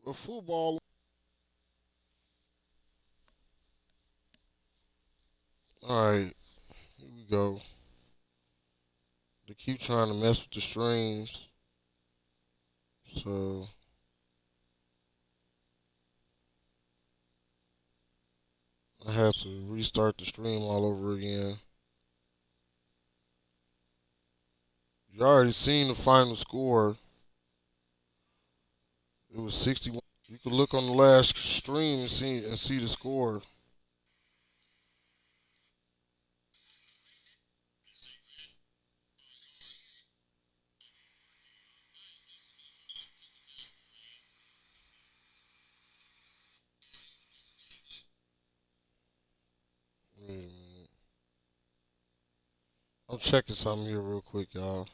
a football. All right, here we go. They keep trying to mess with the streams, so I have to restart the stream all over again. You already seen the final score. It was 61. You can look on the last stream and see the score. Wait a minute. I'm checking something here real quick, y'all.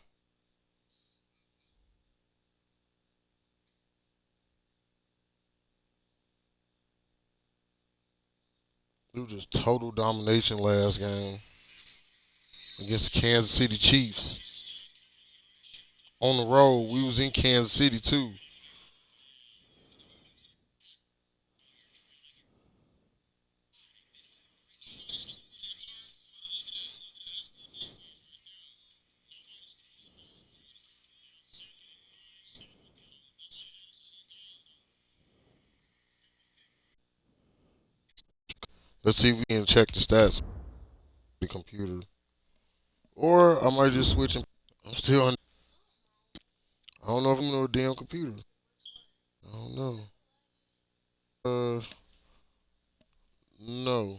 It was just total domination last game against the Kansas City Chiefs. On the road, we was in Kansas City too. Let's see if we can check the stats on the computer. Or I might just switch. I'm still on. I don't know if I'm on a damn computer. I don't know. No.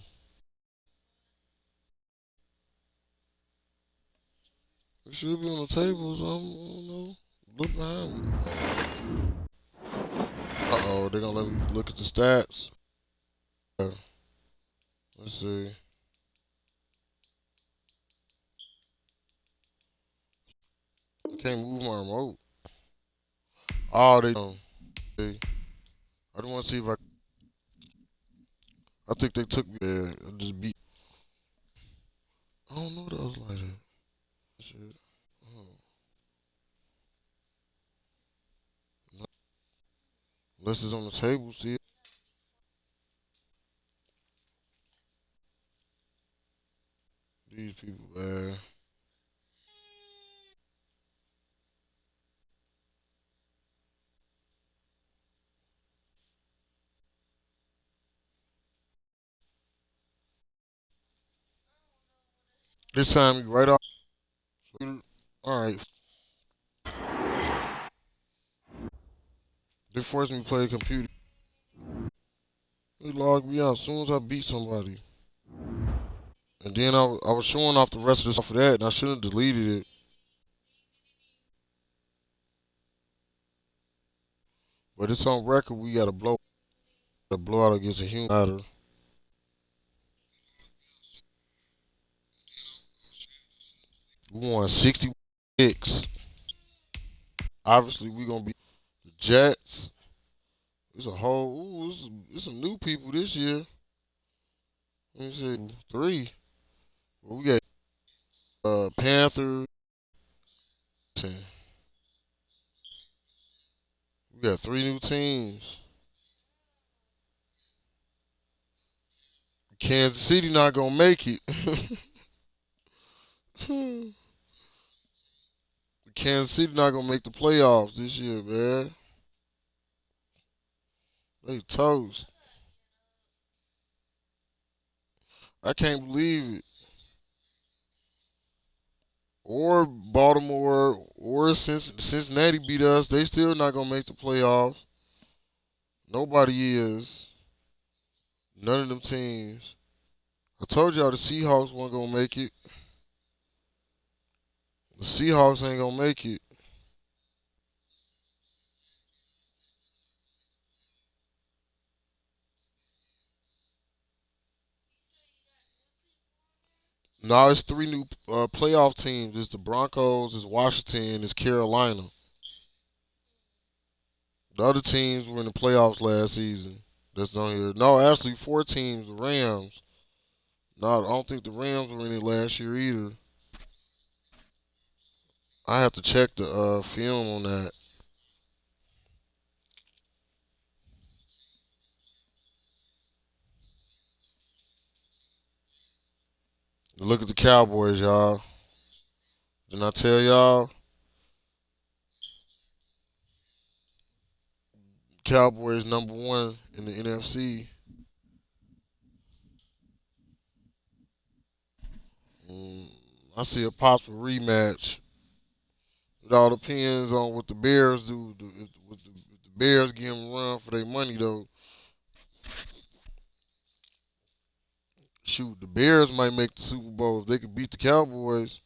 It should be on the tables. I don't know. Look behind me. Uh-oh, they're gonna let me look at the stats. Let's see. I can't move my remote. Oh, they. I don't want to see if I. I think they took me there and just beat. I don't know what else like that. Shit. Oh, no. Unless it's on the table still. These people, man. This time you right off. All right. They forced me to play a computer. They logged me out as soon as I beat somebody. And then I was showing off the rest of this off of that, and I should have deleted it. But it's on record. We got a blowout against a human matter. We won 66. Obviously, we gonna be the Jets. It's a whole. Ooh, it's some new people this year. Let me see, three. Well, we got Panthers. We got three new teams. Kansas City not gonna make it. Kansas City not gonna make the playoffs this year, man. They toast. I can't believe it. Or Baltimore or Cincinnati beat us. They still not gonna make the playoffs. Nobody is. None of them teams. I told y'all the Seahawks weren't gonna make it. The Seahawks ain't gonna make it. Now it's three new playoff teams. It's the Broncos, it's Washington, it's Carolina. The other teams were in the playoffs last season. That's down here. No, actually four teams. The Rams. No, I don't think the Rams were in it last year either. I have to check the film on that. Look at the Cowboys, y'all. Didn't I tell y'all? Cowboys #1 in the NFC. I see a possible rematch. It all depends on what the Bears do. If the Bears give them a run for their money, though, shoot, the Bears might make the Super Bowl if they could beat the Cowboys.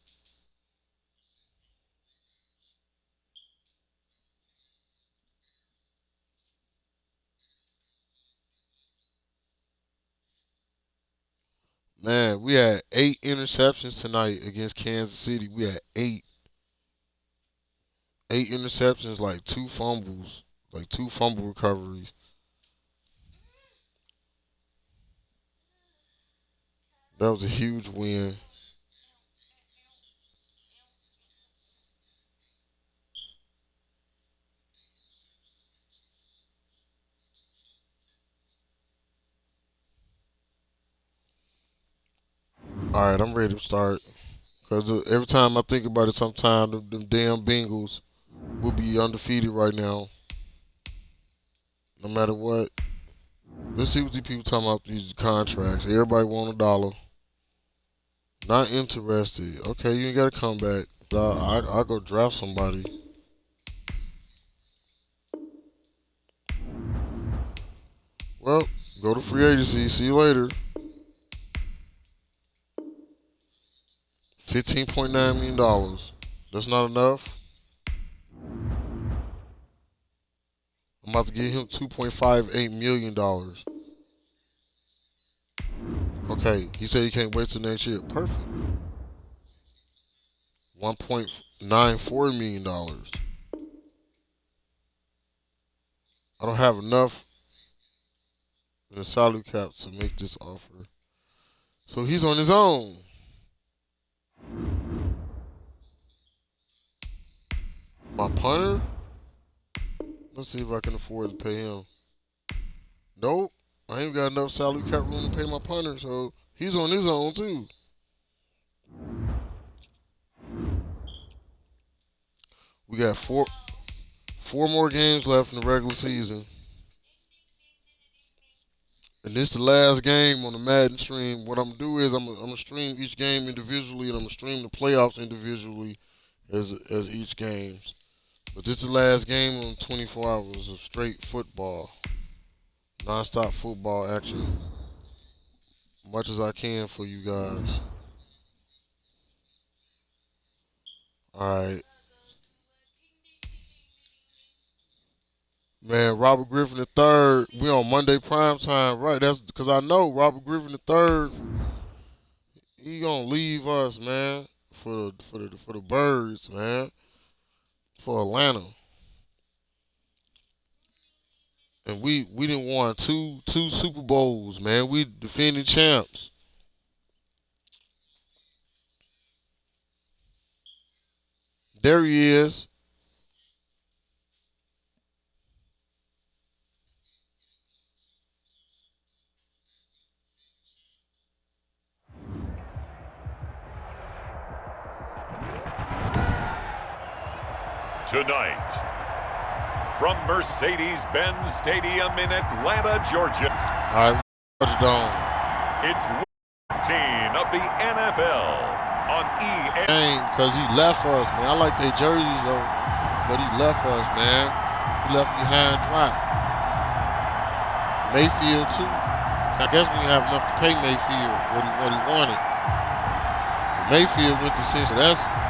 Man, we had 8 interceptions tonight against Kansas City. We had 8. 8 interceptions, like 2 fumbles, like 2 fumble recoveries. That was a huge win. All right, I'm ready to start. Because every time I think about it, sometimes them damn Bengals will be undefeated right now, no matter what. Let's see what these people talking about these contracts. Everybody want $1. Not interested. Okay, you ain't got to come back. I'll go draft somebody. Well, go to free agency. See you later. $15.9 million. That's not enough. I'm about to give him $2.58 million. Okay, he said he can't wait till next year. Perfect. $1.94 million. I don't have enough in the salary cap to make this offer. So he's on his own. My punter? Let's see if I can afford to pay him. Nope. I ain't got enough salary cap room to pay my punter, so he's on his own too. We got four more games left in the regular season. And this the last game on the Madden stream. What I'm gonna do is I'm gonna stream each game individually, and I'm gonna stream the playoffs individually as each game. But this is the last game on 24 hours of straight football, non-stop football action, much as I can for you guys. All right. Man, Robert Griffin III, we on Monday prime time, right? That's because I know Robert Griffin III, he gonna leave us, man, for the Birds, man, for Atlanta. And we didn't won two Super Bowls, man. We defending champs. There he is. Tonight, from Mercedes-Benz Stadium in Atlanta, Georgia. All right, touchdown. It's week 13 of the NFL on EA. Because he left us, man. I like their jerseys, though. But he left us, man. He left behind dry. Mayfield, too. I guess we didn't have enough to pay Mayfield what he wanted. But Mayfield went to Cincinnati.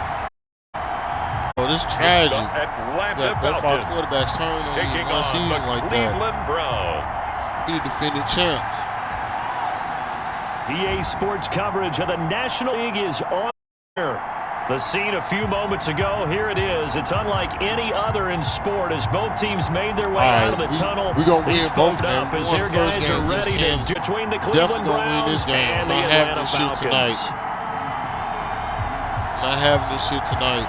Oh, this is tragic. Atlanta both our Falcons quarterbacks turn on taking one on season the like Cleveland that. Browns. He the defending champs. EA Sports coverage of the National League is on air. The scene a few moments ago, here it is. It's unlike any other in sport as both teams made their way out of the tunnel. We're going to win These both fold up games. as their guys are ready to between the Cleveland Browns and the Atlanta Falcons. Not having this shit tonight.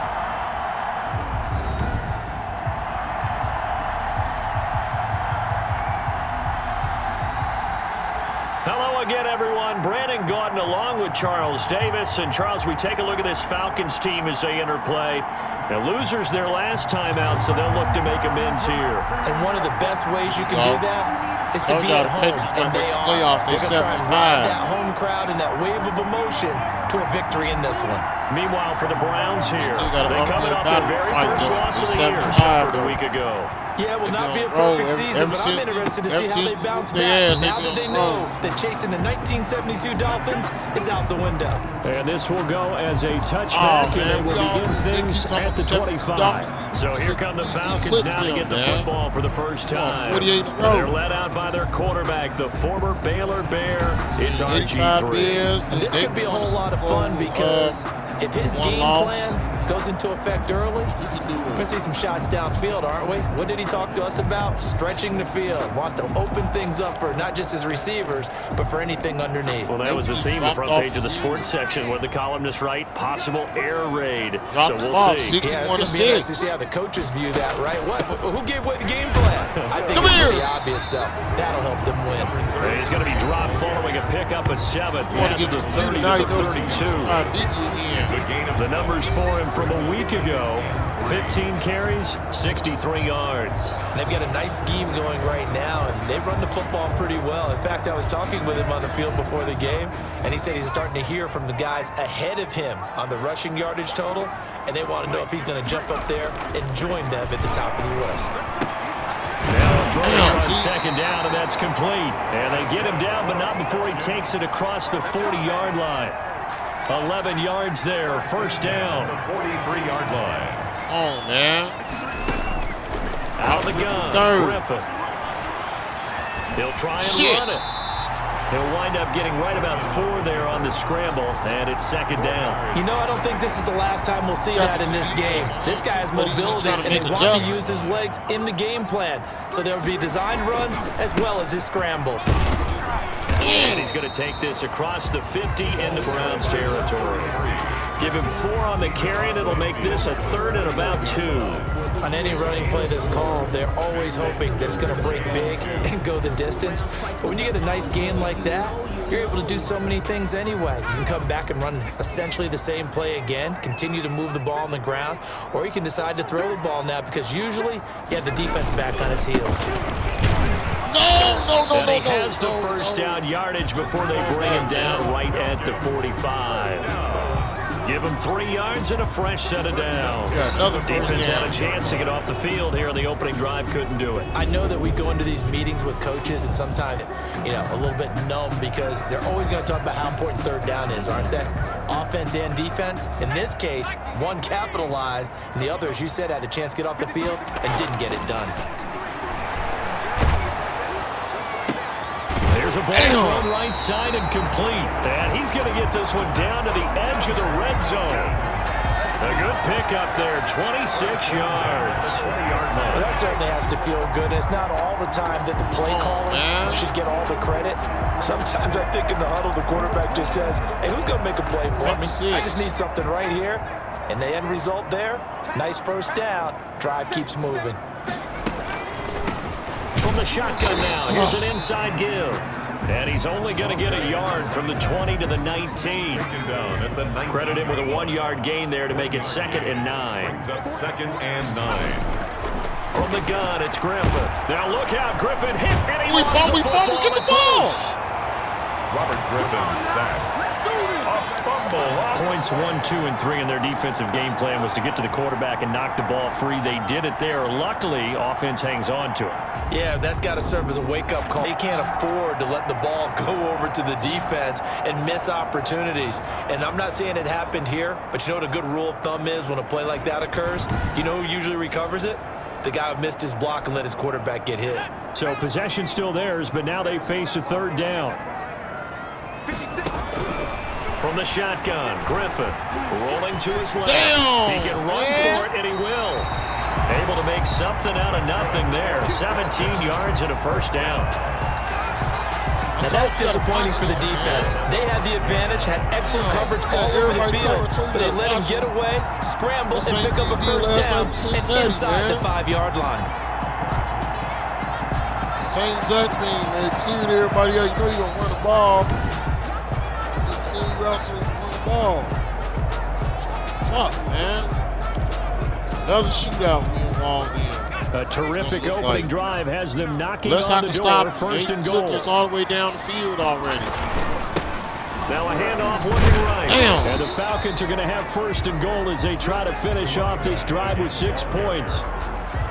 Hello again, again, everyone. Brandon Gaudin along with Charles Davis. And, Charles, we take a look at this Falcons team as they enter play. Now, losers their last time out, so they'll look to make amends here. And one of the best ways you can do that is to be at home. And they are. They're going to try and ride that home crowd and that wave of emotion to a victory in this one. Meanwhile, for the Browns here, they're coming off their very first loss of the year suffered a week ago. Yeah, it will not be a perfect season, but I'm interested to see how they bounce back now that they know that chasing the 1972 Dolphins is out the window. And this will go as a touchback, and they will begin things at the 25. So here come the Falcons now to get the football for the first time. They're led out by their quarterback, the former Baylor Bear. It's RG3. And this could be a whole lot of fun because if his game plan goes into effect early, we're going to see some shots downfield, aren't we? What did he talk to us about? Stretching the field. Wants to open things up for not just his receivers, but for anything underneath. Well, that was the theme, the front page of the sports section, where the columnists write, possible air raid. So we'll see. Yeah, it's going to be nice to see how the coaches view that, right? Who gave away the game plan? I think it's pretty obvious, though. That'll help them win. He's going to be dropped following a pickup of 7 past the 30 to the 32. The numbers for him from a week ago: 15 carries, 63 yards. They've got a nice scheme going right now, and they run the football pretty well. In fact, I was talking with him on the field before the game, and he said he's starting to hear from the guys ahead of him on the rushing yardage total, and they want to know if he's going to jump up there and join them at the top of the list. Now a throw on second down, and that's complete. And they get him down, but not before he takes it across the 40-yard line. 11 yards there, first down. 43-yard line. Oh, man. Out of the gun, Griffin. He'll try and run it. He'll wind up getting right about 4 there on the scramble, and it's second down. You know, I don't think this is the last time we'll see that in this game. This guy has mobility, and they want to use his legs in the game plan. So there will be designed runs as well as his scrambles. And he's going to take this across the 50 into Browns territory. Give him 4 on the carry, and it'll make this a 3rd and about 2. On any running play that's called, they're always hoping that it's going to break big and go the distance. But when you get a nice gain like that, you're able to do so many things anyway. You can come back and run essentially the same play again, continue to move the ball on the ground, or you can decide to throw the ball now because usually you have the defense back on its heels. And he has the first down yardage before they bring him down right at the 45. Give him 3 yards and a fresh set of downs. Defense had a chance to get off the field here on the opening drive, couldn't do it. I know that we go into these meetings with coaches and sometimes, a little bit numb because they're always going to talk about how important third down is, aren't they? Offense and defense. In this case, one capitalized, and the other, as you said, had a chance to get off the field and didn't get it done. There's a ball thrown right side and complete. And he's going to get this one down to the edge of the red zone. A good pickup there, 26 yards. Well, that certainly has to feel good. It's not all the time that the play caller should get all the credit. Sometimes I think in the huddle, the quarterback just says, hey, who's going to make a play for me? I just need something right here. And the end result there, nice first down. Drive keeps moving. From the shotgun now, here's an inside give. And he's only going to get a yard from the 20 to the 19. Credit him with a 1-yard gain there to make it 2nd and 9. Brings up 2nd and 9. From the gun, it's Griffin. Now look out, Griffin hit, and he lost the football. Get the ball. Robert Griffin sacked. Points 1, 2, and 3 in their defensive game plan was to get to the quarterback and knock the ball free. They did it there. Luckily, offense hangs on to it. Yeah, that's got to serve as a wake-up call. They can't afford to let the ball go over to the defense and miss opportunities. And I'm not saying it happened here, but you know what a good rule of thumb is when a play like that occurs? You know who usually recovers it? The guy who missed his block and let his quarterback get hit. So possession still theirs, but now they face a 3rd down. From the shotgun, Griffin rolling to his left. He can run for it, and he will. Able to make something out of nothing there. 17 yards and a first down. Now that's disappointing for the defense. They had the advantage, had excellent coverage all over the field, but they let him get away, scramble, and pick up a first down and inside the 5-yard line. Same exact thing, man. Cleared everybody out. You know you're going to run the ball. you out to run the ball. Fuck, man. Another shootout we involved in. A terrific opening drive has them knocking Unless on I the can door. stop First and 8 goal. seconds all the way down the field already. Now a handoff looking right. Damn. And the Falcons are going to have first and goal as they try to finish off this drive with 6 points.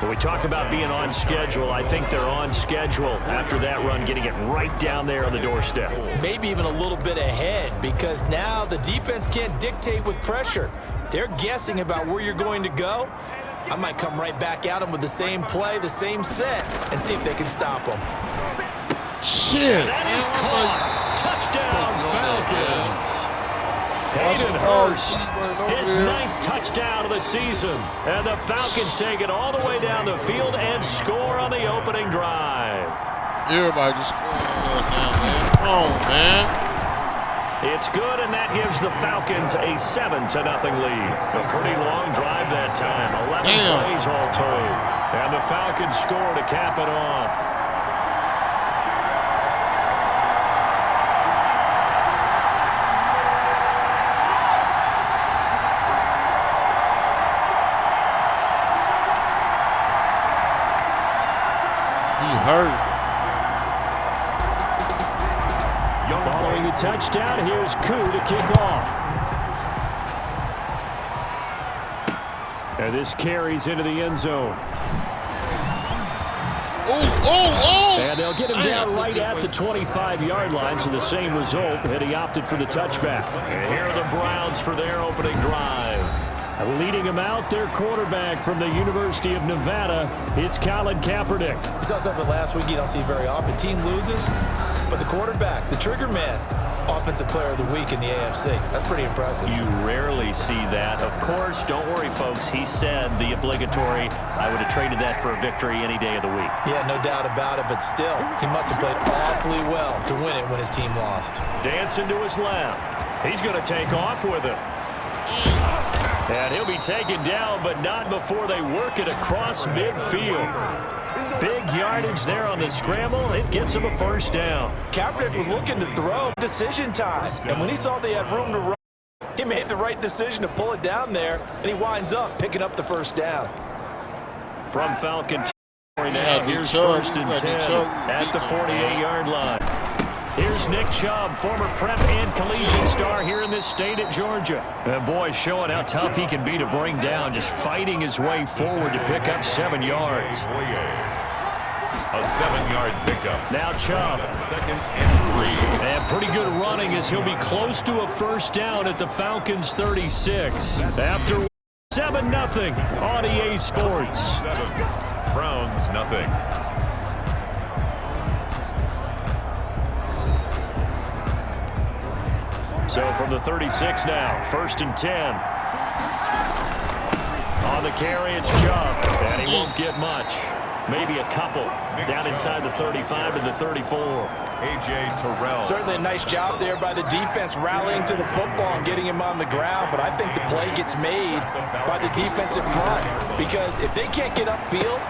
When we talk about being on schedule, I think they're on schedule after that run, getting it right down there on the doorstep. Maybe even a little bit ahead, because now the defense can't dictate with pressure. They're guessing about where you're going to go. I might come right back at them with the same play, the same set, and see if they can stop them. Shit. That is caught. Touchdown, Falcons. Hayden Hurst, Hurst, his 9th touchdown of the season. And the Falcons take it all the way down the field and score on the opening drive. Everybody just scoring on us now, man. Come on, man. It's good, and that gives the Falcons a 7-0 lead. A pretty long drive that time. 11 plays all told. And the Falcons score to cap it off. Hurt. Following a touchdown, here's Koo to kick off. And this carries into the end zone. And they'll get him down right at the 25-yard line, so the same result, and he opted for the touchback. And here are the Browns for their opening drive. Leading him out, their quarterback from the University of Nevada, it's Colin Kaepernick. We saw something last week you don't see very often. Team loses, but the quarterback, the trigger man, Offensive Player of the Week in the AFC. That's pretty impressive. You rarely see that. Of course, don't worry, folks. He said the obligatory, I would have traded that for a victory any day of the week. Yeah, no doubt about it, but still, he must have played awfully well to win it when his team lost. Dancing to his left. He's going to take off with it. And he'll be taken down, but not before they work it across midfield. Big yardage there on the scramble. It gets him a first down. Kaepernick was looking to throw. Decision time. And when he saw they had room to run, he made the right decision to pull it down there, and he winds up picking up the first down. From Falcon territory now, here's first and 10 at the 48-yard line. Here's Nick Chubb, former prep and collegiate star here in this state at Georgia. And boy, showing how tough he can be to bring down, just fighting his way forward to pick up 7 yards. A 7-yard pickup. Now Chubb. Second and 3. And pretty good running as he'll be close to a first down at the Falcons 36. After 7-0 on EA Sports. 7. Browns nothing. So from the 36 now, first and 10. On the carry, it's Chubb, and he won't get much. Maybe a couple down inside the 35 to the 34. A.J. Terrell. Certainly a nice job there by the defense rallying to the football and getting him on the ground, but I think the play gets made by the defensive front, because if they can't get upfield,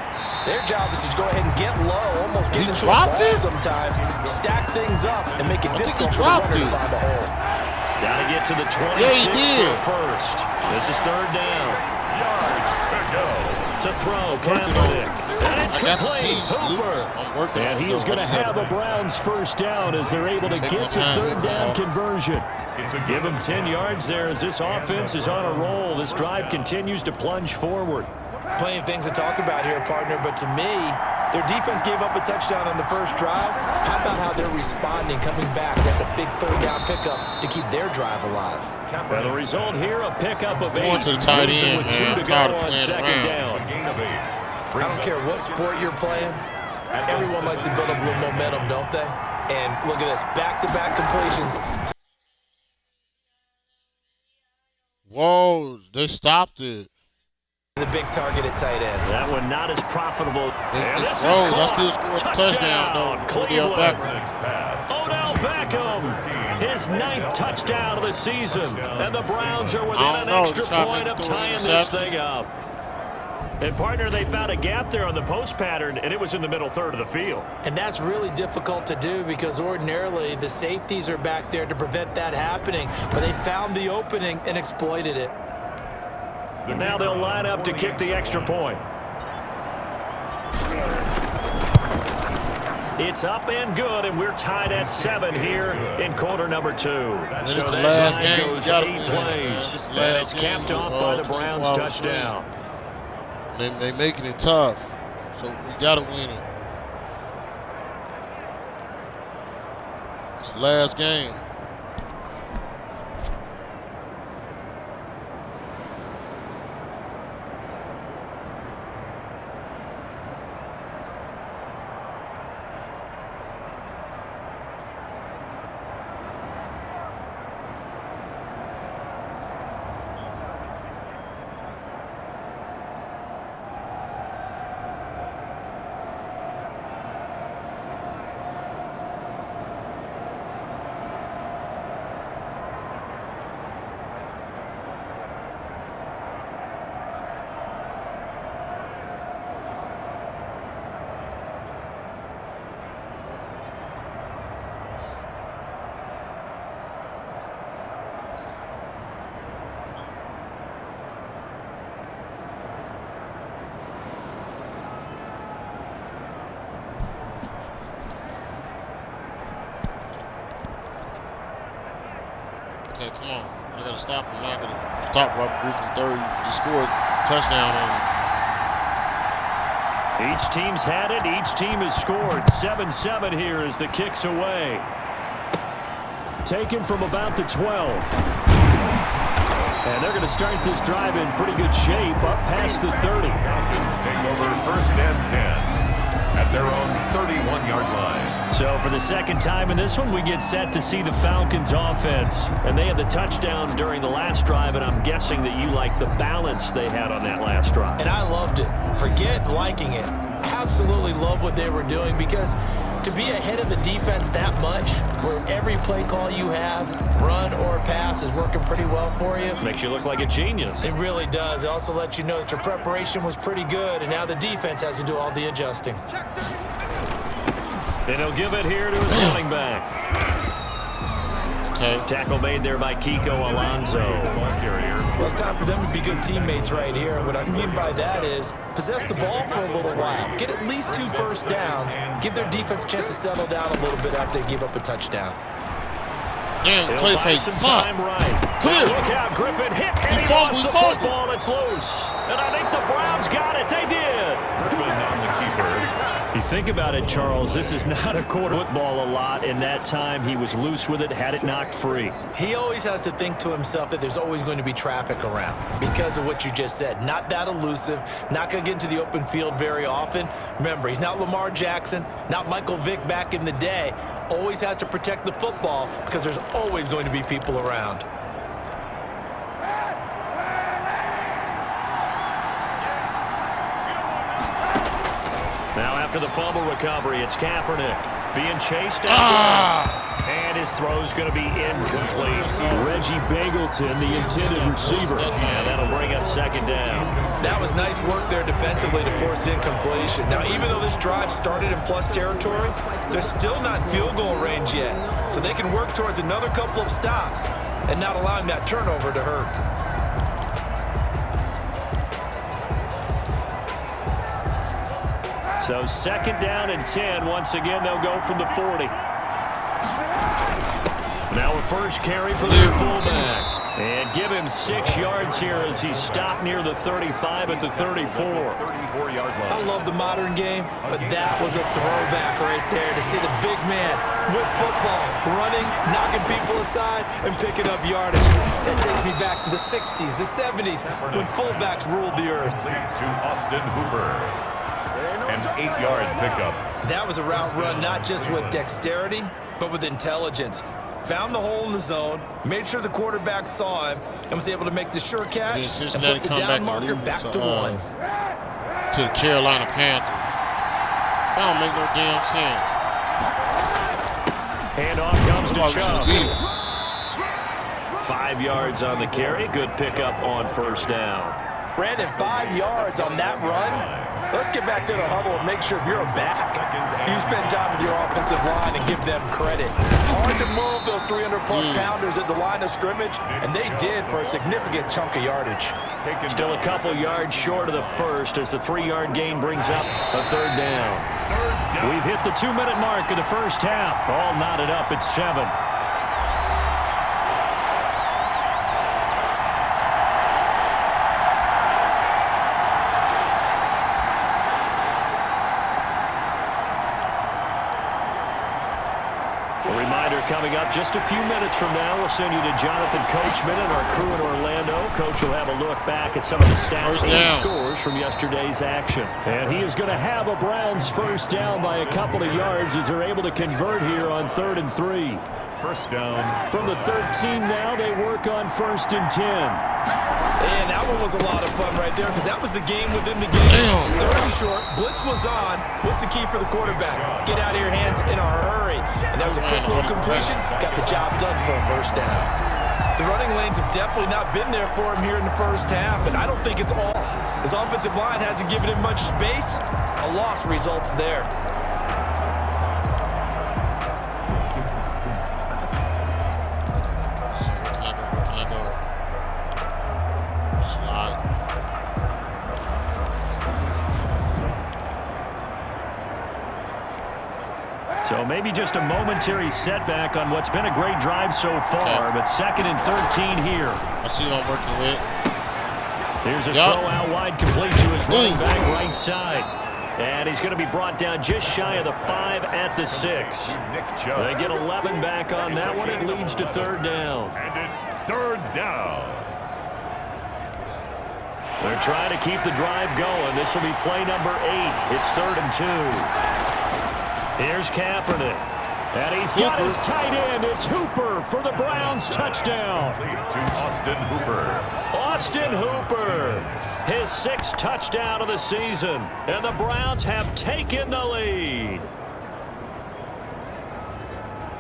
their job is to go ahead and get low, almost get into a ball sometimes, stack things up, and make it difficult for the runner to find a hole. Got to get to the 26 for first. This is third down. Yards to go. To throw, Kaepernick. And it's complete. Hooper. And he is going to have a Browns first down as they're able to get to third down conversion. Give him 10 yards there as this offense is on a roll. This drive continues to plunge forward. Plenty of things to talk about here, partner, but to me, their defense gave up a touchdown on the first drive. How about how they're responding, coming back? That's a big third down pickup to keep their drive alive. Well, the result here, a pickup of 8. Going to the tight end, with 2 to go on second down. I don't care what sport you're playing. Everyone likes to build up a little momentum, don't they? And look at this, back-to-back completions. Whoa, they stopped it. The big target at tight end. That one not as profitable. And this is I still scored a touchdown, though. Cleveland. Odell Beckham, his 9th touchdown of the season. And the Browns are within an extra point of tying this thing up. And, partner, they found a gap there on the post pattern, and it was in the middle third of the field. And that's really difficult to do because ordinarily the safeties are back there to prevent that happening. But they found the opening and exploited it. And now they'll line up to kick the extra point. It's up and good, and we're tied at 7 here in quarter number 2. So that drive goes 8 plays, and it's capped off by the Browns' touchdown. They making it tough, so we got to win it. It's the last game. Okay, come on. I got to stop him. I got to stop Robert Griffin third. Just scored a touchdown on him. Each team's had it. Each team has scored. 7-7 here as the kick's away. Taken from about the 12. And they're going to start this drive in pretty good shape up past the 30. Falcons take over 1st and 10 at their own 31-yard line. So for the second time in this one, we get set to see the Falcons offense. And they had the touchdown during the last drive, and I'm guessing that you like the balance they had on that last drive. And I loved it. Forget liking it. Absolutely love what they were doing because to be ahead of the defense that much, where every play call you have, run or pass, is working pretty well for you. Makes you look like a genius. It really does. It also lets you know that your preparation was pretty good, and now the defense has to do all the adjusting. And he'll give it here to his running back. Okay. Tackle made there by Kiko Alonso. Well, it's time for them to be good teammates right here. What I mean by that is possess the ball for a little while. Get at least 2 first downs. Give their defense a chance to settle down a little bit after they give up a touchdown. Damn, play fake. Some time right. Clear. Look out, Griffin hit, and he lost the football. It's loose. And I think the Browns got it. They did. Griffin on the keeper. You think about it, Charles, this is not a quarter football a lot. In that time, he was loose with it, had it knocked free. He always has to think to himself that there's always going to be traffic around because of what you just said. Not that elusive, not going to get into the open field very often. Remember, he's not Lamar Jackson, not Michael Vick back in the day. Always has to protect the football because there's always going to be people around. Now after the fumble recovery, it's Kaepernick being chased down. And his throw's going to be incomplete. Reggie Begelton, the intended receiver. And that'll bring up 2nd down. That was nice work there defensively to force incompletion. Now, even though this drive started in plus territory, they're still not in field goal range yet. So they can work towards another couple of stops and not allowing that turnover to hurt. So 2nd down and 10. Once again, they'll go from the 40. Now a first carry for the fullback. And give him 6 yards here as he's stopped near the 35 at the 34. 34-yard line. I love the modern game, but that was a throwback right there to see the big man with football, running, knocking people aside, and picking up yardage. That takes me back to the 60s, the 70s, when fullbacks ruled the earth. To Austin Hooper. An 8-yard pickup. That was a route run not just with dexterity, but with intelligence. Found the hole in the zone, made sure the quarterback saw him, and was able to make the sure catch and put the down marker back to 1. To the Carolina Panthers. That don't make no damn sense. Handoff comes to Chubb. 5 yards on the carry. Good pickup on 1st down. Brandon, 5 yards on that run. Let's get back to the huddle and make sure if you're a back, you spend time with your offensive line and give them credit. Hard to move those 300-plus pounders at the line of scrimmage, and they did for a significant chunk of yardage. Still a couple yards short of the first as the 3-yard gain brings up a third down. We've hit the 2-minute mark of the first half. All knotted up at 7. Coming up just a few minutes from now, we'll send you to Jonathan Coachman and our crew in Orlando. Coach will have a look back at some of the stats and scores from yesterday's action. And he is going to have a Browns first down by a couple of yards as they're able to convert here on 3rd and 3. First down. From the 13 now, they work on 1st and 10. And that one was a lot of fun right there because that was the game within the game. Third and short, blitz was on. What's the key for the quarterback? Get out of your hands in a hurry. And that was a quick little completion. Got the job done for a first down. The running lanes have definitely not been there for him here in the first half, and I don't think it's all. His offensive line hasn't given him much space. A loss results there. So maybe just a momentary setback on what's been a great drive so far, but 2nd and 13 here. I see it on working with. Here's a throw out wide complete to his running back right side. And he's going to be brought down just shy of the 5 at the 6. They get 11 back on that one. It leads to 3rd down. And it's 3rd down. They're trying to keep the drive going. This will be play number 8. It's 3rd and 2. Here's Kaepernick. And he's got his tight end. It's Hooper for the Browns touchdown. To Austin Hooper. Austin Hooper. His 6th touchdown of the season. And the Browns have taken the lead.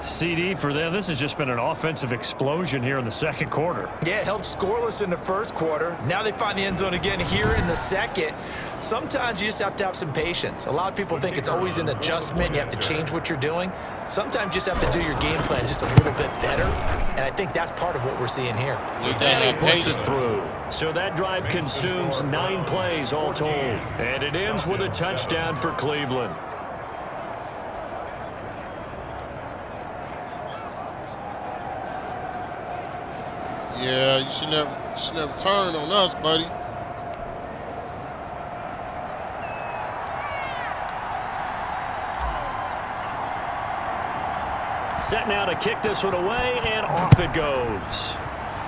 CD for them. This has just been an offensive explosion here in the second quarter. Yeah, held scoreless in the first quarter. Now they find the end zone again here in the second. Sometimes you just have to have some patience. A lot of people think it's always an adjustment. You have to change what you're doing. Sometimes you just have to do your game plan just a little bit better. And I think that's part of what we're seeing here. And he puts it through. So that drive consumes 9 plays all told. And it ends with a touchdown for Cleveland. Yeah, you should never turn on us, buddy. Set now to kick this one away, and off it goes.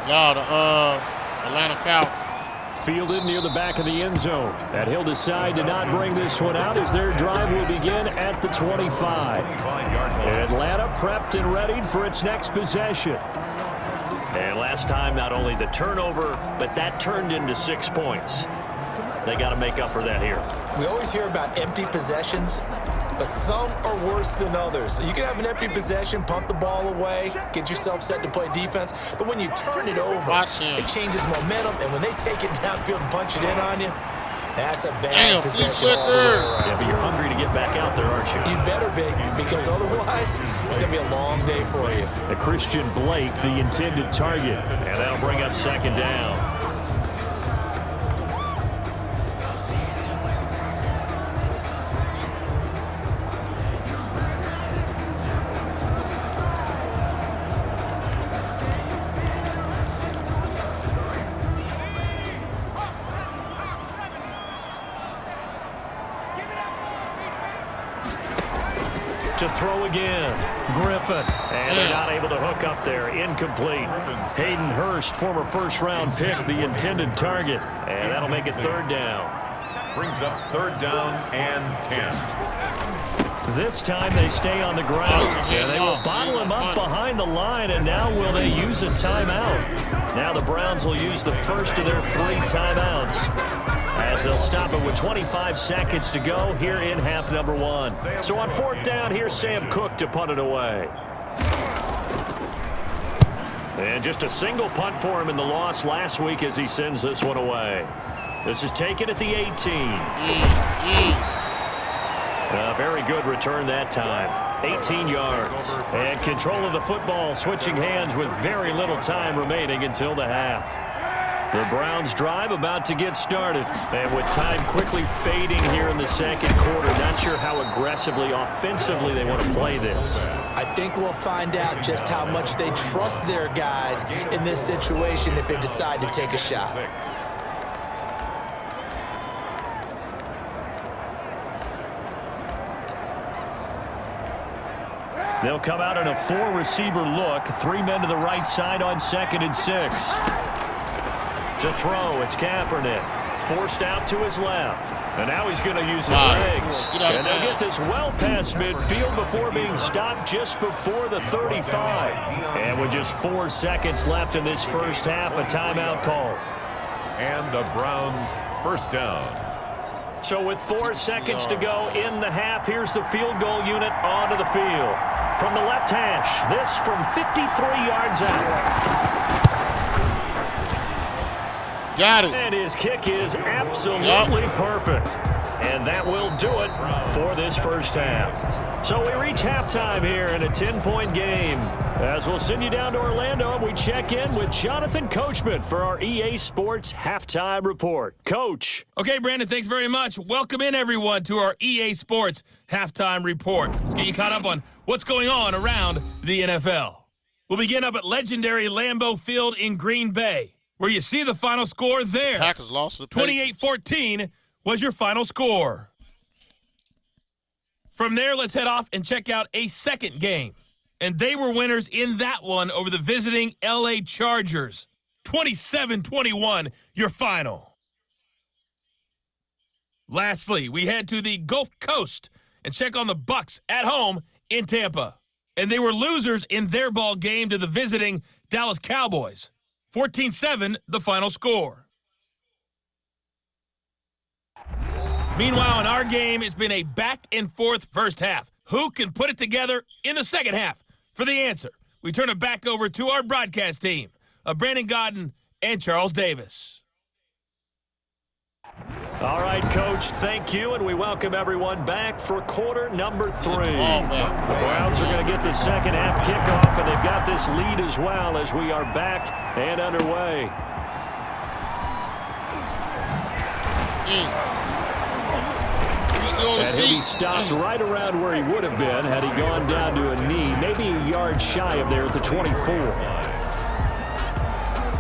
Yeah, the Atlanta Falcons. Fielded near the back of the end zone. And he'll decide to not bring this one out as their drive will begin at the 25. Atlanta prepped and readied for its next possession. And last time, not only the turnover, but that turned into 6 points. They got to make up for that here. We always hear about empty possessions, but some are worse than others. You can have an empty possession, pump the ball away, get yourself set to play defense, but when you turn it over, it changes momentum, and when they take it downfield and punch it in on you, that's a bad possession all the way around. Yeah, but you're hungry to get back out there, aren't you? You better be, because otherwise, it's going to be a long day for you. Christian Blake, the intended target, and that'll bring up 2nd down. To throw again, Griffin, and they're not able to hook up there, incomplete. Hayden Hurst, former first-round pick, the intended target, and that'll make it 3rd down. Brings up 3rd down and 10. This time they stay on the ground, and they will bottle him up behind the line, and now will they use a timeout? Now the Browns will use the first of their 3 timeouts, as they'll stop it with 25 seconds to go here in half number 1. So on 4th down, here's Sam Cook to punt it away. And just a single punt for him in the loss last week as he sends this one away. This is taken at the 18. A very good return that time. 18 yards. And control of the football, switching hands with very little time remaining until the half. The Browns drive about to get started. And with time quickly fading here in the second quarter, not sure how aggressively, offensively they want to play this. I think we'll find out just how much they trust their guys in this situation if they decide to take a shot. They'll come out in a 4-receiver look. 3 men to the right side on 2nd and 6. To throw, it's Kaepernick. Forced out to his left. And now he's going to use his legs. And they'll get this well past midfield before being stopped just before the 35. And with just 4 seconds left in this first half, a timeout call. And the Browns first down. So with 4 seconds to go in the half, here's the field goal unit onto the field. From the left hash, this from 53 yards out. Got it. And his kick is absolutely perfect. And that will do it for this first half. So we reach halftime here in a 10-point game. As we'll send you down to Orlando, and we check in with Jonathan Coachman for our EA Sports Halftime Report. Coach. Okay, Brandon, thanks very much. Welcome in, everyone, to our EA Sports Halftime Report. Let's get you caught up on what's going on around the NFL. We'll begin up at legendary Lambeau Field in Green Bay, where you see the final score there. Packers lost to the Patriots. 28-14 was your final score. From there, let's head off and check out a second game. And they were winners in that one over the visiting L.A. Chargers. 27-21, your final. Lastly, we head to the Gulf Coast and check on the Bucs at home in Tampa. And they were losers in their ball game to the visiting Dallas Cowboys. 14-7, the final score. Meanwhile, in our game, it's been a back-and-forth first half. Who can put it together in the second half? For the answer, we turn it back over to our broadcast team of Brandon Gaudin and Charles Davis. All right, Coach, thank you, and we welcome everyone back for quarter number 3. The Browns are going to get the second half kickoff, and they've got this lead as well as we are back and underway. And he'll be stopped right around where he would have been had he gone down to a knee, maybe a yard shy of there at the 24.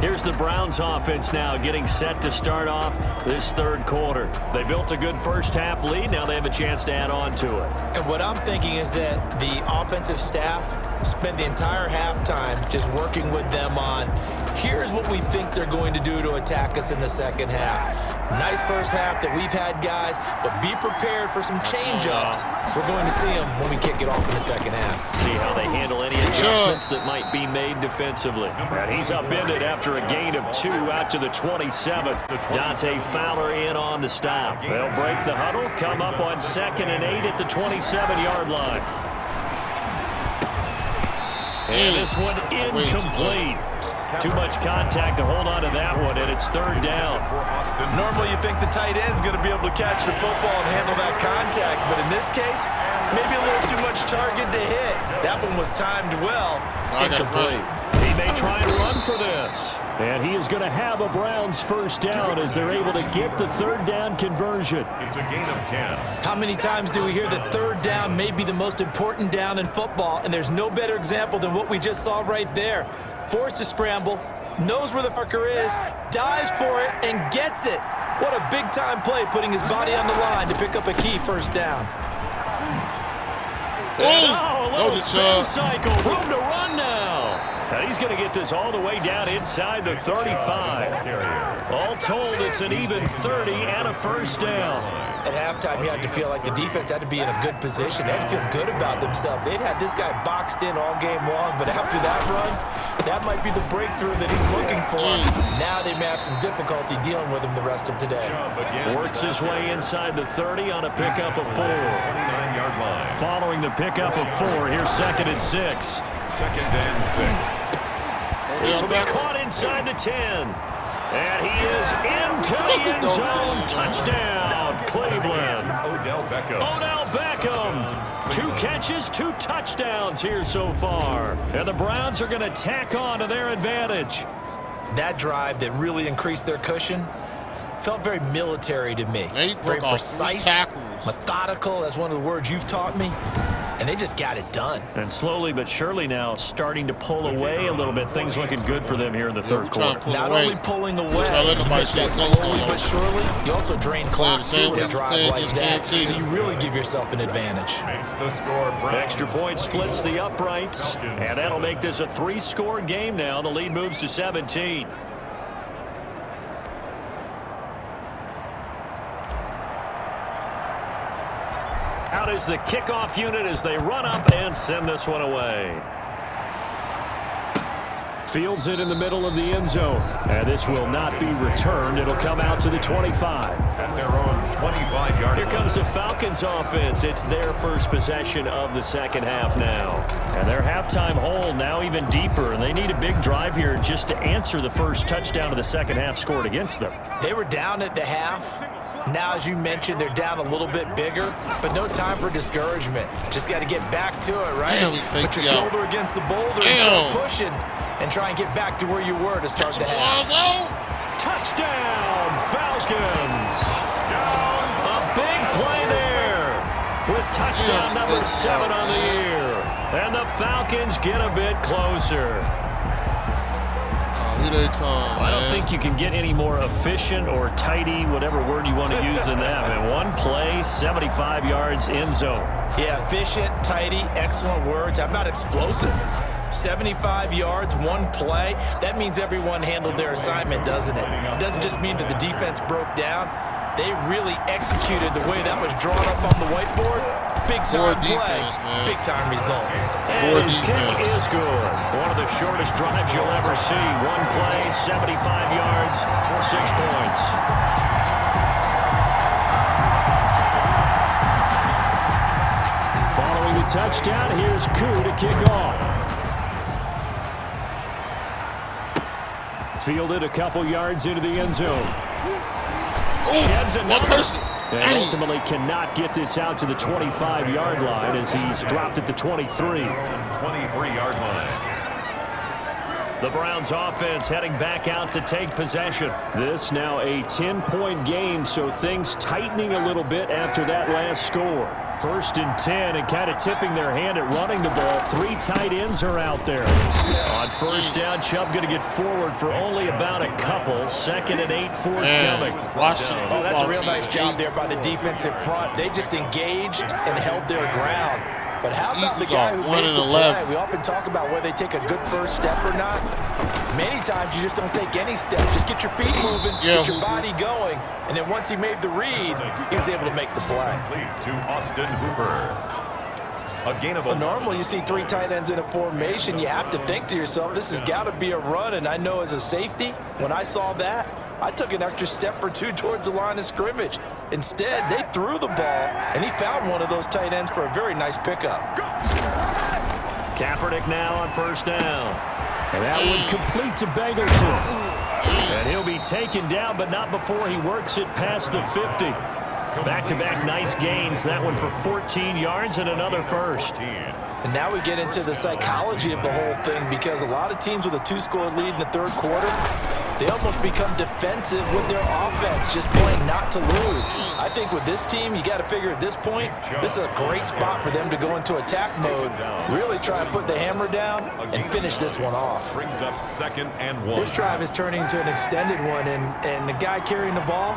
Here's the Browns offense now getting set to start off this third quarter. They built a good first half lead. Now they have a chance to add on to it. And what I'm thinking is that the offensive staff spent the entire halftime just working with them on, here's what we think they're going to do to attack us in the second half. Nice first half that we've had, guys, but be prepared for some change-ups. We're going to see them when we kick it off in the second half. See how they handle any adjustments that might be made defensively. And he's upended after a gain of 2 out to the 27th. Dante Fowler in on the stop. They'll break the huddle, come up on 2nd and 8 at the 27-yard line. And this one incomplete. Too much contact to hold on to that one, and it's third down. Normally you think the tight end's going to be able to catch the football and handle that contact, but in this case, maybe a little too much target to hit. That one was timed well, incomplete. He may try and run for this. And he is going to have a Browns first down as they're able to get the third down conversion. It's a gain of 10. How many times do we hear that third down may be the most important down in football, and there's no better example than what we just saw right there. Forced to scramble, knows where the fucker is, dives for it, and gets it. What a big-time play, putting his body on the line to pick up a key first down. Oh, a little spin cycle, room to run now. And he's going to get this all the way down inside the 35. All told, it's an even 30 and a first down. At halftime, you had to feel like the defense had to be in a good position. They had to feel good about themselves. They'd had this guy boxed in all game long, but after that run, that might be the breakthrough that he's looking for. Now they may have some difficulty dealing with him the rest of today. Works his way inside the 30 on a pickup of 4. 29-yard line. Following the pickup of 4, here's 2nd and 6. 2nd and 6. This will be caught inside the 10. And he is into the end zone. Touchdown, Cleveland. Odell Beckham. 2 catches, 2 touchdowns here so far. And the Browns are going to tack on to their advantage. That drive that really increased their cushion felt very military to me. Very precise, methodical. That's one of the words you've taught me. And they just got it done. And slowly but surely now starting to pull away a little bit. Things looking good for them here in the third quarter. Not only pulling away, but slowly but surely, you also drain clock too with a drive like that. So you really give yourself an advantage. Extra point splits the uprights. And that'll make this a 3-score game now. The lead moves to 17. Out is the kickoff unit as they run up and send this one away. Fields it in the middle of the end zone. And this will not be returned. It'll come out to the 25. At their own 25-yard line. Here comes the Falcons offense. It's their first possession of the second half now. And their halftime hole now even deeper. And they need a big drive here just to answer the first touchdown of the second half scored against them. They were down at the half. Now, as you mentioned, they're down a little bit bigger, but no time for discouragement. Just got to get back to it, right? Put your shoulder against the boulder and start pushing and try and get back to where you were to start the half. Touchdown, Falcons! A big play there with touchdown number 7 on the year. And the Falcons get a bit closer. Here they come, I don't think you can get any more efficient or tidy, whatever word you want to use in that. Man, one play, 75 yards in zone. Yeah, efficient, tidy, excellent words. How about explosive? 75 yards, one play. That means everyone handled their assignment, doesn't it? It doesn't just mean that the defense broke down. They really executed the way that was drawn up on the whiteboard. Big-time play, big-time result. And his kick is good. One of the shortest drives you'll ever see. One play, 75 yards, 6 points. Following the touchdown, here's Koo to kick off. Fielded a couple yards into the end zone. Sheds another. And ultimately cannot get this out to the 25-yard line as he's dropped at the 23. 23-yard line. The Browns offense heading back out to take possession. This now a 10-point game, so things tightening a little bit after that last score. 1st and 10 and kind of tipping their hand at running the ball. 3 tight ends are out there. On 1st down, Chubb going to get forward for only about a couple. 2nd and 8 forthcoming. Oh, that's a real nice job there by the defensive front. They just engaged and held their ground. But how about the guy who made the play? We often talk about whether they take a good first step or not. Many times you just don't take any step. Just get your feet moving, get your body going. And then once he made the read, he was able to make the play. To Austin Hooper. A gain of well, normally you see 3 tight ends in a formation. You have to think to yourself, this has got to be a run. And I know as a safety, when I saw that, I took an extra step or 2 towards the line of scrimmage. Instead, they threw the ball, and he found one of those tight ends for a very nice pickup. Kaepernick now on 1st down. And that would complete to Bengals. And he'll be taken down, but not before he works it past the 50. Back-to-back nice gains. That one for 14 yards and another first. And now we get into the psychology of the whole thing, because a lot of teams with a 2-score lead in the 3rd quarter, they almost become defensive with their offense, just playing not to lose. I think with this team, you got to figure at this point, this is a great spot for them to go into attack mode, really try to put the hammer down and finish this one off. Brings up 2nd and 1. This drive is turning into an extended one, and the guy carrying the ball,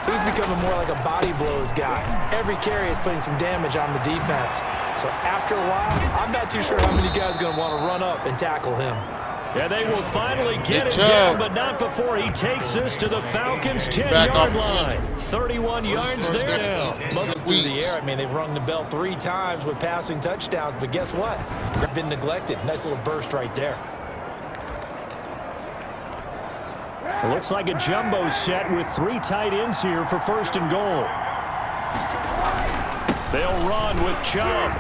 he's becoming more like a body blows guy. Every carry is putting some damage on the defense. So after a while, I'm not too sure how many guys are going to want to run up and tackle him. And they will finally get it down, but not before he takes this to the Falcons' 10-yard line. 31 yards there now. Must through the air. I mean, they've rung the bell 3 times with passing touchdowns, but guess what? They've been neglected. Nice little burst right there. It looks like a jumbo set with 3 tight ends here for 1st and goal. They'll run with Chubb.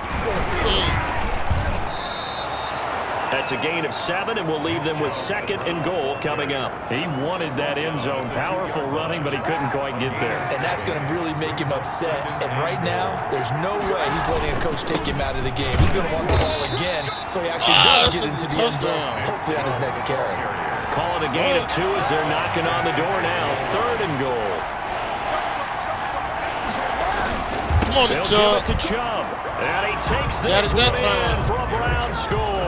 That's a gain of 7, and will leave them with 2nd and goal coming up. He wanted that end zone. Powerful running, but he couldn't quite get there. And that's going to really make him upset. And right now, there's no way he's letting a coach take him out of the game. He's going to want the ball again, so he actually does get into the end zone, hopefully on his next carry. Call it a gain of 2 as they're knocking on the door now. 3rd and goal. Come on, They'll give it to Chubb. And he takes this one in for a Brown score.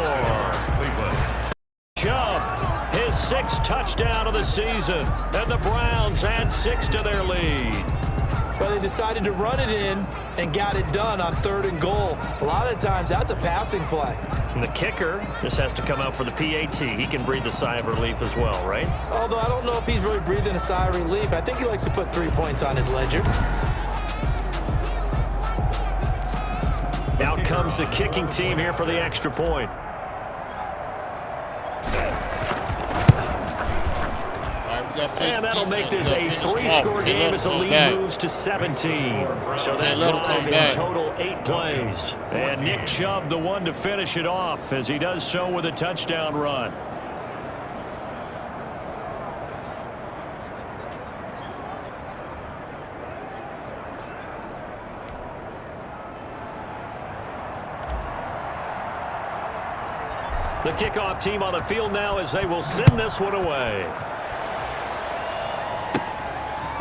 Chubb, his 6th touchdown of the season. And the Browns add 6 to their lead. But they decided to run it in and got it done on 3rd and goal. A lot of times, that's a passing play. And the kicker, this has to come out for the PAT. He can breathe a sigh of relief as well, right? Although I don't know if he's really breathing a sigh of relief. I think he likes to put 3 points on his ledger. Out comes the kicking team here for the extra point. And that'll make this a 3-score game as the lead moves to 17. So that drive in total 8 plays. And Nick Chubb, the one to finish it off, as he does so with a touchdown run. The kickoff team on the field now as they will send this one away.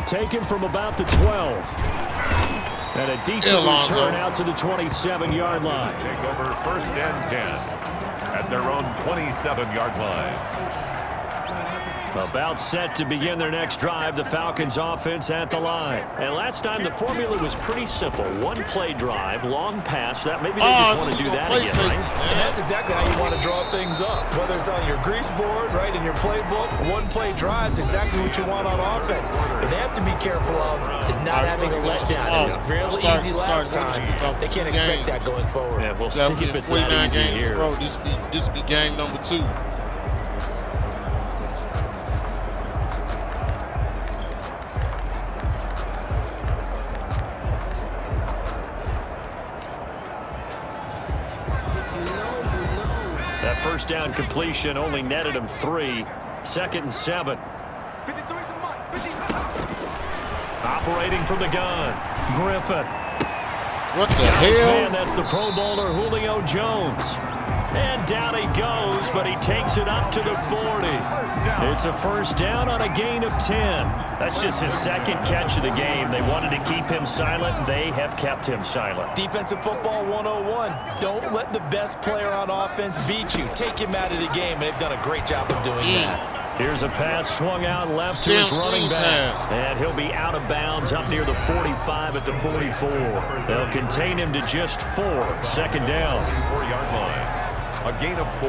Taken from about the 12. And a decent return out to the 27-yard line. Take over 1st and 10 at their own 27-yard line. About set to begin their next drive, the Falcons offense at the line. And last time the formula was pretty simple. 1-play drive, long pass. That maybe they just want to do that again, right? And that's exactly how you want to draw things up. Whether it's on your grease board, right, in your playbook, 1-play drives exactly what you want on offense. What they have to be careful of is not having a letdown. It was real easy last time. They can't expect that going forward. Yeah, we'll see if it's that easy here. Bro, this be game number 2. That first down completion only netted him 3. 2nd and 7. Operating from the gun, Griffin. What the hell? Man, that's the Pro Bowler Julio Jones. And down he goes, but he takes it up to the 40. It's a first down on a gain of 10. That's just his 2nd catch of the game. They wanted to keep him silent. They have kept him silent. Defensive football 101. Don't let the best player on offense beat you. Take him out of the game, and they've done a great job of doing that. Here's a pass swung out left to his running back. And he'll be out of bounds up near the 45 at the 44. They'll contain him to just 4. 2nd down. 4-yard line. A gain of 4.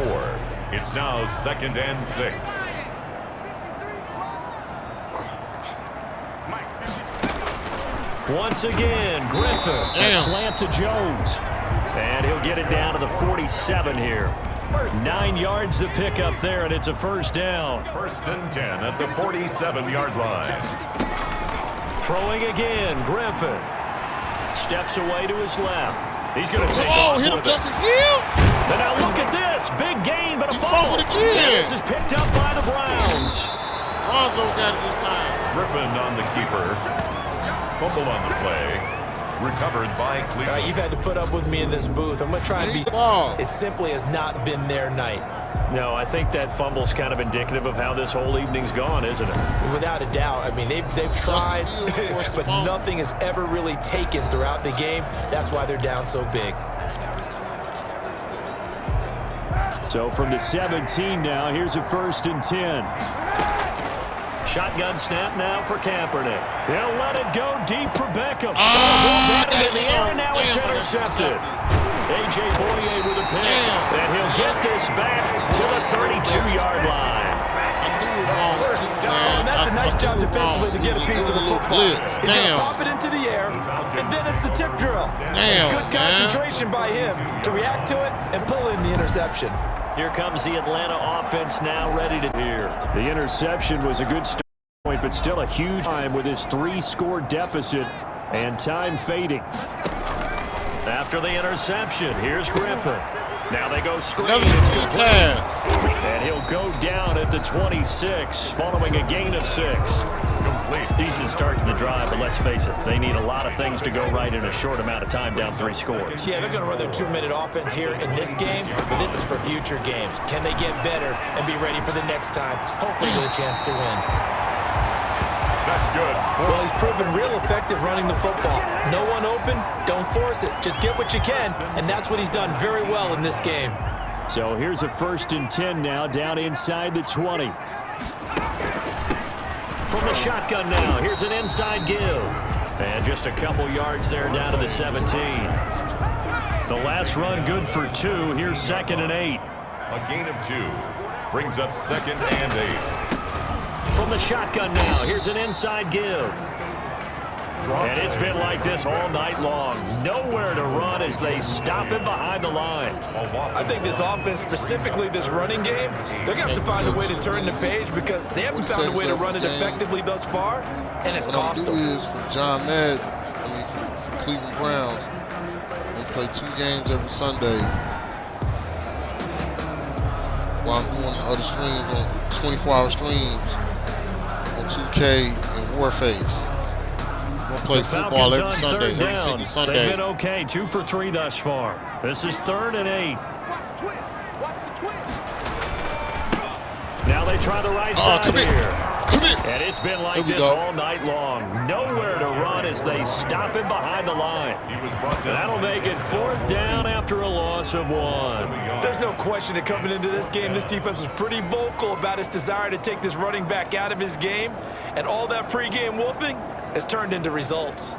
It's now 2nd and 6. Once again, Griffin. A slant to Jones. And he'll get it down to the 47 here. 9 yards to pick up there, and it's a first down. 1st and 10 at the 47-yard line. Throwing again, Griffin. Steps away to his left. He's going to take off hit him, with Justin it. Field. And now look at this. Big gain, but a fumble. This is picked up by the Browns. Lonzo got it this time. Griffin on the keeper. Fumble on the play. Recovered by Cleveland. All right, you've had to put up with me in this booth. I'm going to try and be. It simply has not been their night. No, I think that fumble's kind of indicative of how this whole evening's gone, isn't it? Without a doubt. I mean, they've tried, but nothing has ever really taken throughout the game. That's why they're down so big. So from the 17 now, here's a 1st and 10. Shotgun snap now for Kaepernick. They'll let it go deep for Beckham. In the air, and now it's intercepted. A.J. Boye with a pick. And he'll get this back to the 32-yard line. And that's a nice job defensively to get a piece of the football. He's going to pop it into the air, and then it's the tip drill. Good concentration by him to react to it and pull in the interception. Here comes the Atlanta offense now ready to hear. The interception was a good start point, but still a huge time with his 3-score deficit and time fading. After the interception, here's Griffin. Now they go screen. Another screen pass. And he'll go down at the 26, following a gain of 6. Complete. Decent start to the drive, but let's face it, they need a lot of things to go right in a short amount of time, down 3 scores. Yeah, they're going to run their 2-minute offense here in this game, but this is for future games. Can they get better and be ready for the next time? Hopefully get a chance to win. That's good. Well, he's proven real effective running the football. No one open, don't force it. Just get what you can, and that's what he's done very well in this game. So here's a 1st and 10 now, down inside the 20. From the shotgun now, here's an inside give. And just a couple yards there down to the 17. The last run good for 2. Here's 2nd and 8. A gain of 2 brings up 2nd and 8. From the shotgun now, here's an inside give. And it's been like this all night long. Nowhere to run as they stop him behind the line. I think this offense, specifically this running game, they're going to have to find a way to turn the page because they haven't found a way to run it effectively thus far, and it's cost them. What I'm doing is for John Madden, for Cleveland Browns, they play 2 games every Sunday. While I'm doing the other streams on 24-hour streams on 2K and Warface. We'll play football every Sunday, every single Sunday. They've been okay, 2 for 3 thus far. This is 3rd and 8. Now they try the right side here. Come here. And it's been like this all night long. Nowhere to run as they stop him behind the line. That'll make it 4th down after a loss of 1. There's no question that coming into this game, this defense was pretty vocal about its desire to take this running back out of his game. And all that pregame wolfing has turned into results.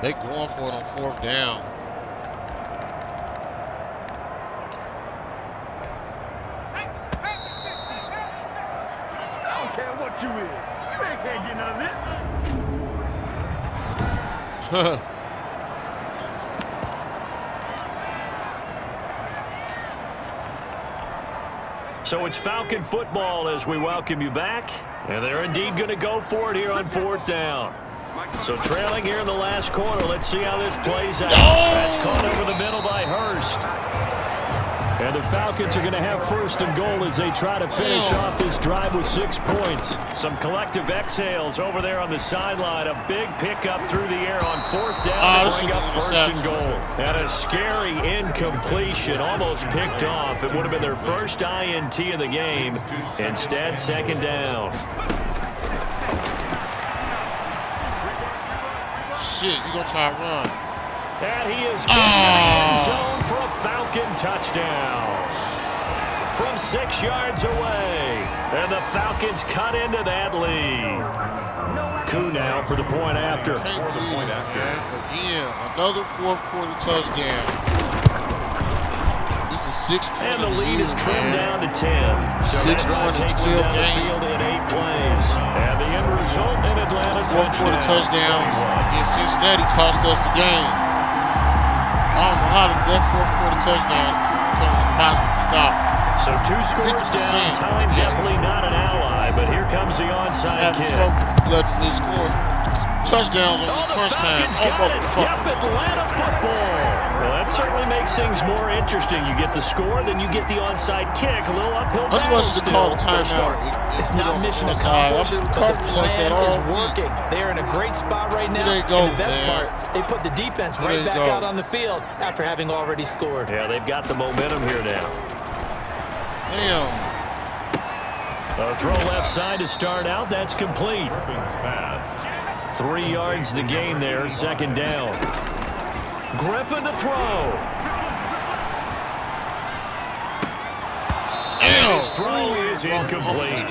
They going for it on 4th down. I don't care what you is. You ain't can't get none of this. So it's Falcon football as we welcome you back. And they're indeed going to go for it here on 4th down. So trailing here in the last quarter. Let's see how this plays out. That's caught over the middle by Hurst. And the Falcons are going to have 1st and goal as they try to finish off this drive with 6 points. Some collective exhales over there on the sideline. A big pickup through the air on 4th down to bring up 1st and goal. And a scary incompletion, almost picked off. It would have been their first INT of the game. Instead, 2nd down. Shit, you gonna try to run. And he is in the end zone for a Falcon touchdown. From 6 yards away. And the Falcons cut into that lead. Coup now for the point after. Can't believe it, man. Again, another 4th quarter touchdown. This is 6 points. And the lead is trimmed down to 10. So that drive takes them down the field in 8 plays. And the end result in Atlanta, 4th quarter touchdown against Cincinnati cost us the game. I don't know how that 4th quarter touchdown became impossible to stop. So 2 scores down, time definitely not an ally, but here comes the onside kick. Letting me score touchdowns on the crunch time. Yep, Atlanta football. Well, that certainly makes things more interesting. You get the score, then you get the onside kick. A little uphill battle. I knew I should call the timeout. It's not mission accomplished, but the plan is working. They're in a great spot right now. And the best part, they put the defense right back out on the field after having already scored. Yeah, they've got the momentum here now. Damn. A throw left side to start out. That's complete. 3 yards the gain there. 2nd down. Griffin to throw. His throw is incomplete.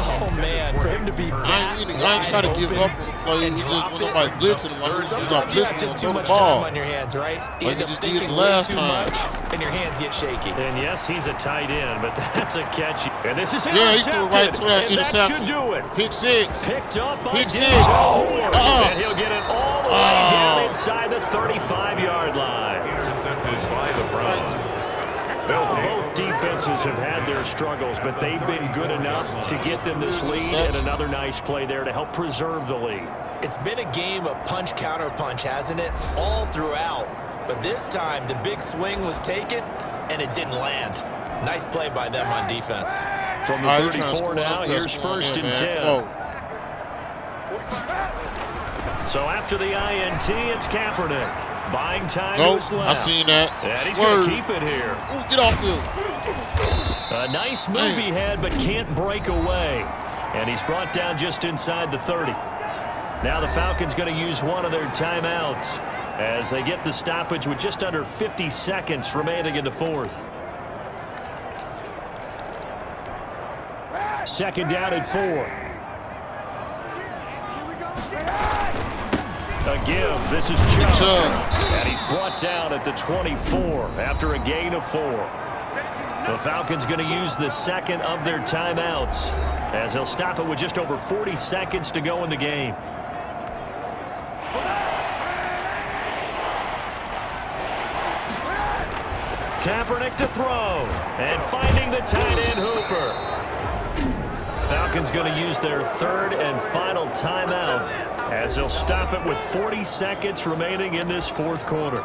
Oh, man, for him to be I ain't trying to give up on the play. It's just when nobody blitzing him. Sometimes you have just too much time on your hands, right? You end up thinking way too much, and your hands get shaky. And yes, he's a tight end, but that's a catch. And this is intercepted. Yeah, he threw right to that and that should do it. Pick 6. Picked up by Pick 6. And he'll get it all the way down inside the 35-yard line. Intercepted by the Browns. Both defenses have had their struggles, but they've been good enough to get them this lead, and another nice play there to help preserve the lead. It's been a game of punch-counter-punch, hasn't it? All throughout. But this time, the big swing was taken, and it didn't land. Nice play by them on defense. From the 34 now, here's first and 10. So after the INT, it's Kaepernick. Buying time to his left. I seen that. And he's going to keep it here. Ooh, get off field. A nice move he had, but can't break away. And he's brought down just inside the 30. Now the Falcons going to use one of their timeouts as they get the stoppage with just under 50 seconds remaining in the fourth. Second down and 4. A give. This is Chubb. And he's brought down at the 24 after a gain of 4. The Falcons going to use the second of their timeouts as he'll stop it with just over 40 seconds to go in the game. Kaepernick to throw. And finding the tight end Hooper. Falcons going to use their third and final timeout as they'll stop it with 40 seconds remaining in this fourth quarter.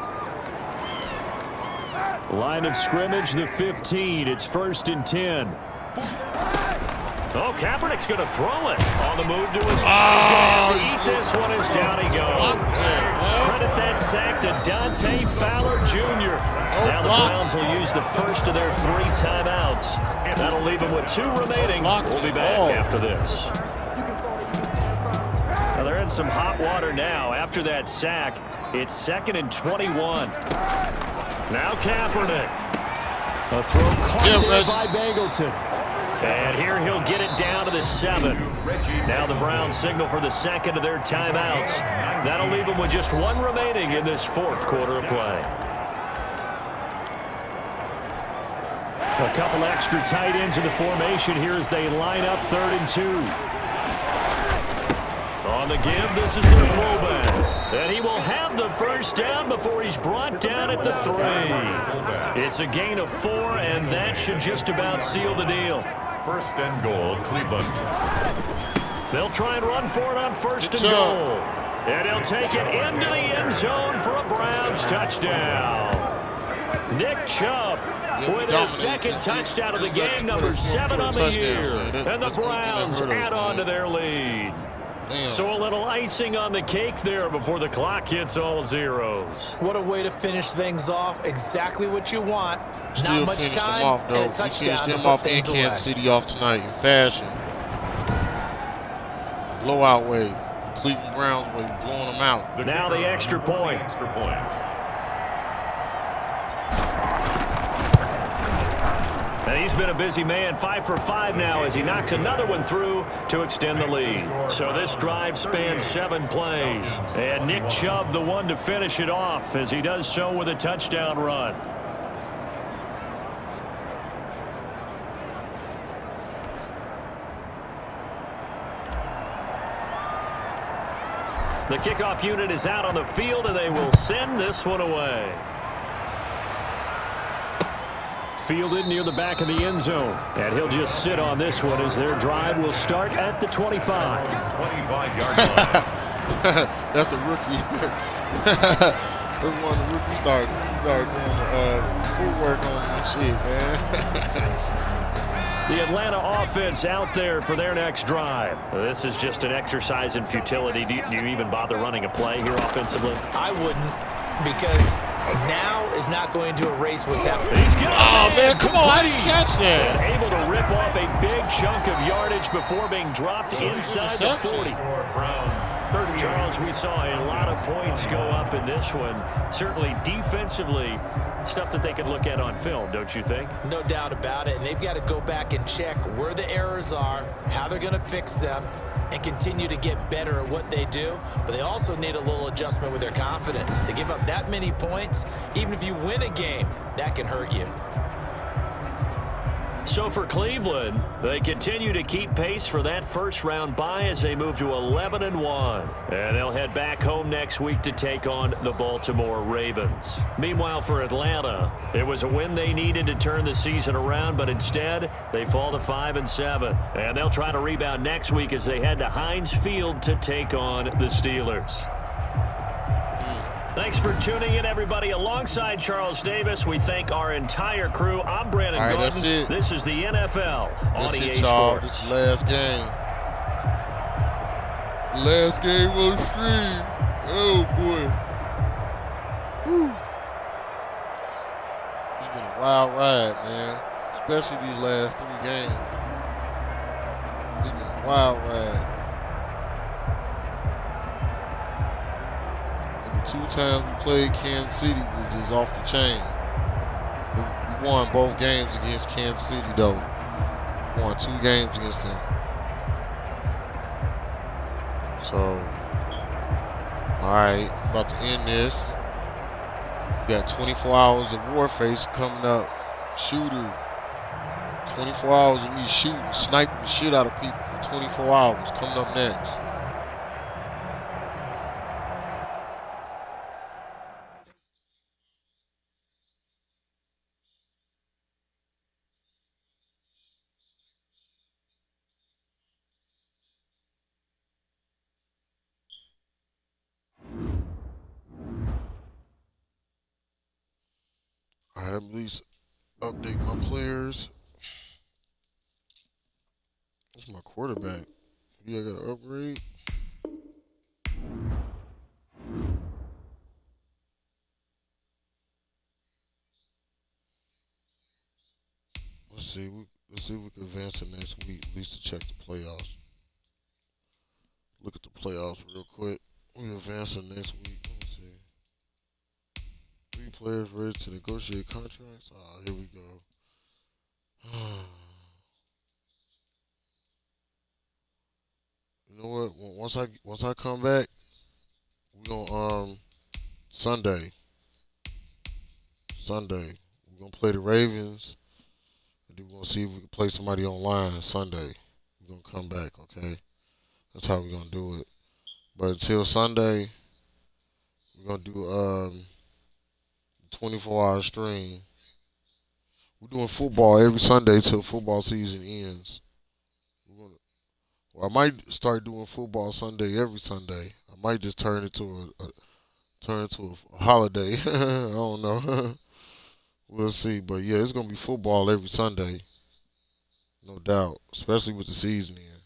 Line of scrimmage, the 15. It's first and 10. Oh, Kaepernick's going to throw it on the move to his. He's going to have to eat this one as down he goes. Credit that sack to Dante Fowler Jr. Now the Browns will use the first of their 3 timeouts. That'll leave them with 2 remaining. We'll be back after this. Now they're in some hot water now after that sack. It's second and 21. Now Kaepernick. A throw caught there by Bangleton. And here he'll get it down to the 7. Now the Browns signal for the second of their timeouts. That'll leave them with just 1 remaining in this fourth quarter of play. A couple extra tight ends in the formation here as they line up 3rd and 2. On the give, this is their fullback. And he will have the first down before he's brought down at the 3. It's a gain of 4, and that should just about seal the deal. First and goal, Cleveland. They'll try and run for it on first and goal. And he'll take it into the end zone for a Browns touchdown. Nick Chubb with his second touchdown of the game, number 7 on the year. And the Browns add on to their lead. So a little icing on the cake there before the clock hits all zeros. What a way to finish things off. Exactly what you want. Not much time and a touchdown to put things away. Kansas City off tonight in fashion. Blowout way. The Cleveland Browns way, blowing them out. Now the extra point. And he's been a busy man, 5 for 5 now as he knocks another one through to extend the lead. So this drive spans 7 plays. And Nick Chubb the one to finish it off as he does so with a touchdown run. The kickoff unit is out on the field, and they will send this one away. Fielded near the back of the end zone. And he'll just sit on this one as their drive will start at the 25. 25-yard line. That's the rookie. That's one of the rookies start doing the footwork on and shit, man. The Atlanta offense out there for their next drive. This is just an exercise in futility. Do you even bother running a play here offensively? I wouldn't, because now is not going to erase what's happening. He's got oh, man, come on. How do you catch that? And able to rip off a big chunk of yardage before being dropped inside the 40. Charles, we saw a lot of points go up in this one. Certainly defensively, stuff that they could look at on film, don't you think? No doubt about it. And they've got to go back and check where the errors are, how they're going to fix them, and continue to get better at what they do. But they also need a little adjustment with their confidence. To give up that many points, even if you win a game, that can hurt you. So for Cleveland, they continue to keep pace for that first-round bye as they move to 11-1. And they'll head back home next week to take on the Baltimore Ravens. Meanwhile, for Atlanta, it was a win they needed to turn the season around, but instead, they fall to 5-7. And they'll try to rebound next week as they head to Heinz Field to take on the Steelers. Thanks for tuning in, everybody. Alongside Charles Davis, we thank our entire crew. I'm Brandon Gordon. That's it. This is the NFL on EA Charles. Sports. This is the last game. Last game on the stream. Oh, boy. Whew. It's been a wild ride, man. Especially these last 3 games. It's been a wild ride. The 2 times we played Kansas City was just off the chain. We won both games against Kansas City, though. We won 2 games against them. So, alright, I'm about to end this. We got 24 hours of Warface coming up. Shooter. 24 hours of me shooting, sniping the shit out of people for 24 hours coming up next. I have at least update my players. That's my quarterback. Yeah, I got to upgrade. Let's see if we can advance it next week, at least to check the playoffs. Look at the playoffs real quick. We advance it next week. Let me see. 3 players ready to negotiate contracts. Ah, here we go. You know what? Once I come back, we're gonna Sunday. We're gonna play the Ravens, and then we're gonna see if we can play somebody online Sunday. We're gonna come back, okay? That's how we're gonna do it. But until Sunday, we're gonna do 24-hour stream. We're doing football every Sunday till football season ends. I might start doing football Sunday every Sunday. I might just turn it to a holiday. I don't know. We'll see. But yeah, it's gonna be football every Sunday, no doubt. Especially with the season in.